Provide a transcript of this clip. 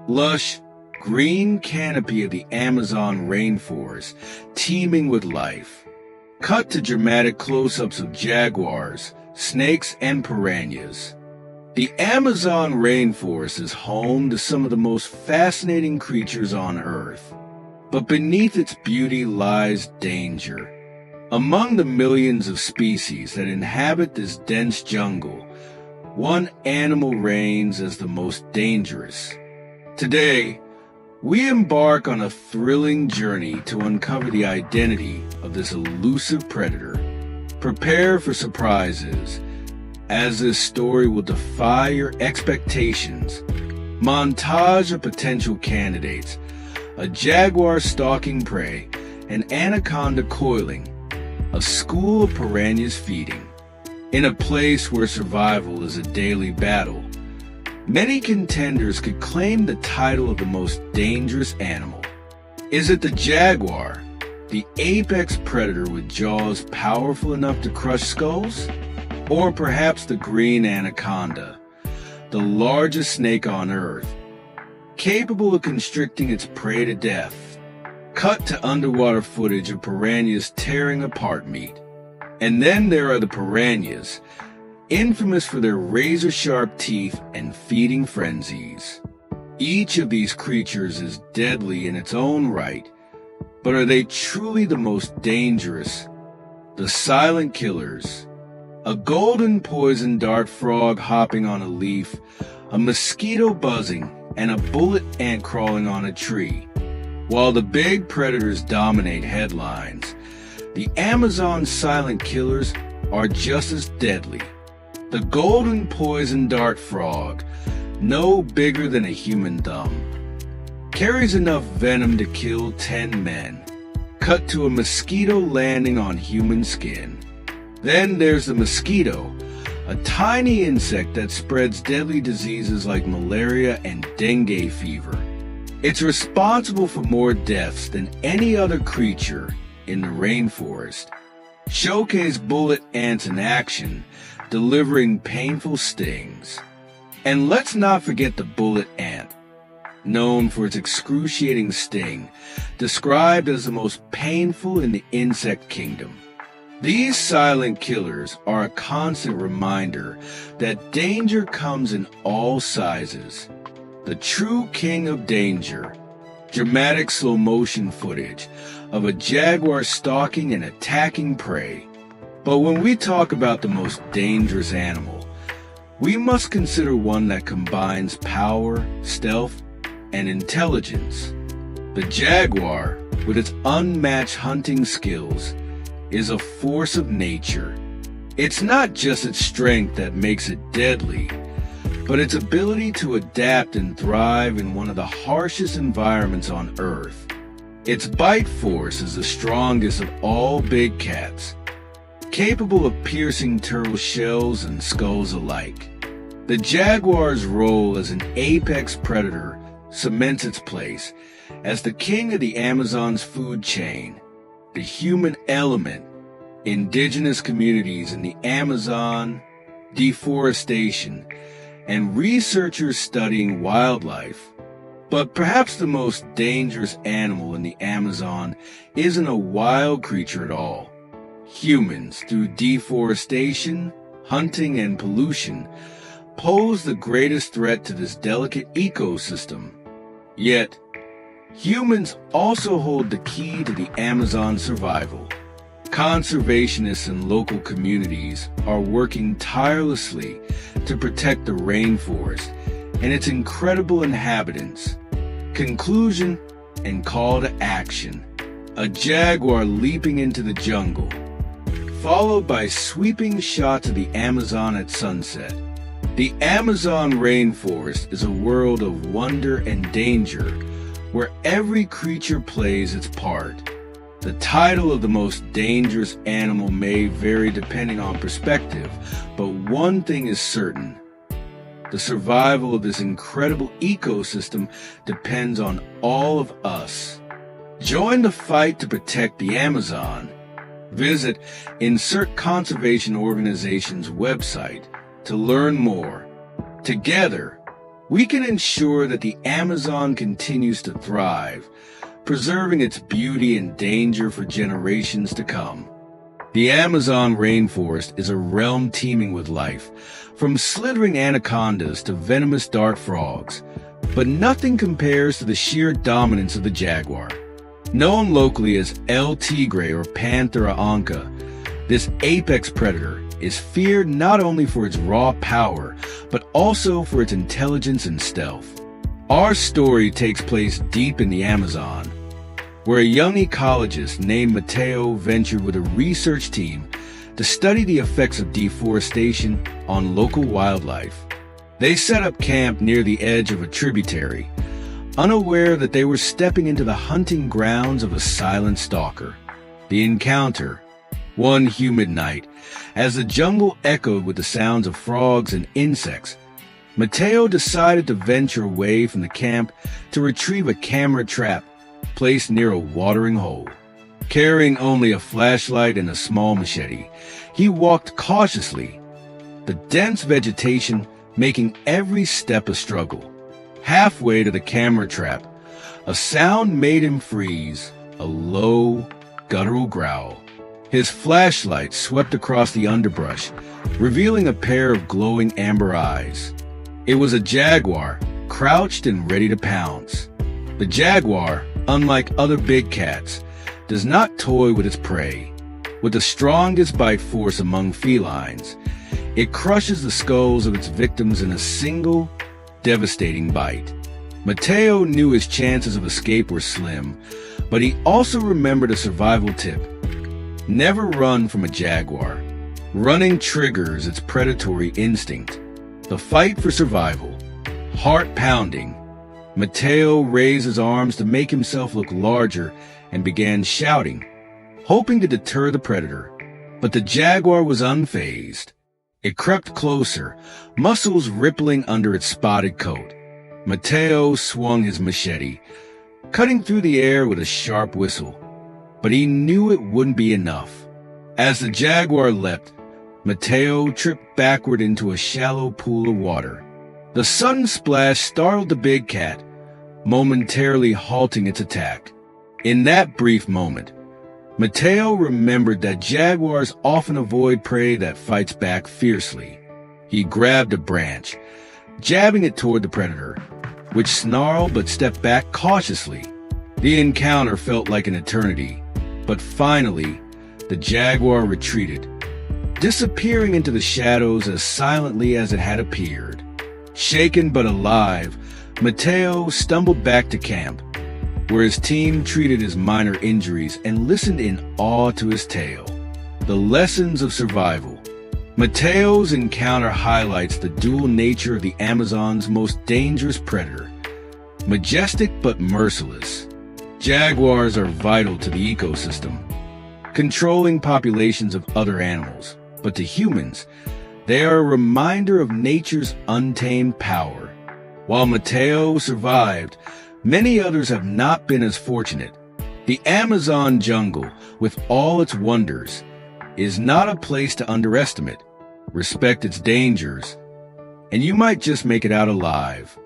Lush, green canopy of the Amazon rainforest, teeming with life. Cut to dramatic close-ups of jaguars, snakes, and piranhas. The Amazon rainforest is home to some of the most fascinating creatures on Earth. But beneath its beauty lies danger. Among the millions of species that inhabit this dense jungle, one animal reigns as the most dangerous. Today, we embark on a thrilling journey to uncover the identity of this elusive predator. Prepare for surprises, as this story will defy your expectations. Montage of potential candidates: a jaguar stalking prey, an anaconda coiling, a school of piranhas feeding. In a place where survival is a daily battle, many contenders could claim the title of the most dangerous animal. Is it the jaguar, the apex predator with jaws powerful enough to crush skulls? Or perhaps the green anaconda, the largest snake on Earth, capable of constricting its prey to death? Cut to underwater footage of piranhas tearing apart meat. And then there are the piranhas, infamous for their razor-sharp teeth and feeding frenzies. Each of these creatures is deadly in its own right, but are they truly the most dangerous? The silent killers. A golden poison dart frog hopping on a leaf, a mosquito buzzing, and a bullet ant crawling on a tree. While the big predators dominate headlines, the Amazon silent killers are just as deadly. The golden poison dart frog, no bigger than a human thumb, carries enough venom to kill 10 men. Cut to a mosquito landing on human skin. Then there's the mosquito, a tiny insect that spreads deadly diseases like malaria and dengue fever. It's responsible for more deaths than any other creature in the rainforest. Showcase bullet ants in action, delivering painful stings. And let's not forget the bullet ant, known for its excruciating sting, described as the most painful in the insect kingdom. These silent killers are a constant reminder that danger comes in all sizes. The true king of danger. Dramatic slow-motion footage of a jaguar stalking and attacking prey. But when we talk about the most dangerous animal, we must consider one that combines power, stealth, and intelligence. The jaguar, with its unmatched hunting skills, is a force of nature. It's not just its strength that makes it deadly, but its ability to adapt and thrive in one of the harshest environments on Earth. Its bite force is the strongest of all big cats, capable of piercing turtle shells and skulls alike. The jaguar's role as an apex predator cements its place as the king of the Amazon's food chain. The human element, indigenous communities in the Amazon, deforestation, and researchers studying wildlife. But perhaps the most dangerous animal in the Amazon isn't a wild creature at all. Humans, through deforestation, hunting, and pollution, pose the greatest threat to this delicate ecosystem. Yet, humans also hold the key to the Amazon's survival. Conservationists and local communities are working tirelessly to protect the rainforest and its incredible inhabitants. Conclusion and call to action. A jaguar leaping into the jungle, followed by sweeping shots of the Amazon at sunset. The Amazon rainforest is a world of wonder and danger, where every creature plays its part. The title of the most dangerous animal may vary depending on perspective, but one thing is certain. The survival of this incredible ecosystem depends on all of us. Join the fight to protect the Amazon. Visit Insert Conservation Organization's website to learn more. Together, we can ensure that the Amazon continues to thrive, preserving its beauty and danger for generations to come. The Amazon rainforest is a realm teeming with life, from slithering anacondas to venomous dart frogs, but nothing compares to the sheer dominance of the jaguar. Known locally as El Tigre or Panthera onca, this apex predator is feared not only for its raw power, but also for its intelligence and stealth. Our story takes place deep in the Amazon, where a young ecologist named Mateo ventured with a research team to study the effects of deforestation on local wildlife. They set up camp near the edge of a tributary, unaware that they were stepping into the hunting grounds of a silent stalker. The encounter, one humid night, as the jungle echoed with the sounds of frogs and insects, Mateo decided to venture away from the camp to retrieve a camera trap placed near a watering hole. Carrying only a flashlight and a small machete, he walked cautiously, the dense vegetation making every step a struggle. Halfway to the camera trap, a sound made him freeze, a low, guttural growl. His flashlight swept across the underbrush, revealing a pair of glowing amber eyes. It was a jaguar, crouched and ready to pounce. The jaguar, unlike other big cats, does not toy with its prey. With the strongest bite force among felines, it crushes the skulls of its victims in a single, devastating bite. Mateo knew his chances of escape were slim, but he also remembered a survival tip. Never run from a jaguar. Running triggers its predatory instinct. The fight for survival. Heart pounding. Mateo raised his arms to make himself look larger and began shouting, hoping to deter the predator. But the jaguar was unfazed. It crept closer, muscles rippling under its spotted coat. Mateo swung his machete, cutting through the air with a sharp whistle. But he knew it wouldn't be enough. As the jaguar leapt, Mateo tripped backward into a shallow pool of water. The sudden splash startled the big cat, momentarily halting its attack. In that brief moment, Mateo remembered that jaguars often avoid prey that fights back fiercely. He grabbed a branch, jabbing it toward the predator, which snarled but stepped back cautiously. The encounter felt like an eternity, but finally, the jaguar retreated, disappearing into the shadows as silently as it had appeared. Shaken but alive, Mateo stumbled back to camp, where his team treated his minor injuries and listened in awe to his tale. The lessons of survival. Mateo's encounter highlights the dual nature of the Amazon's most dangerous predator. Majestic but merciless, jaguars are vital to the ecosystem, controlling populations of other animals. But to humans, they are a reminder of nature's untamed power. While Mateo survived, many others have not been as fortunate. The Amazon jungle, with all its wonders, is not a place to underestimate. Respect its dangers, and you might just make it out alive.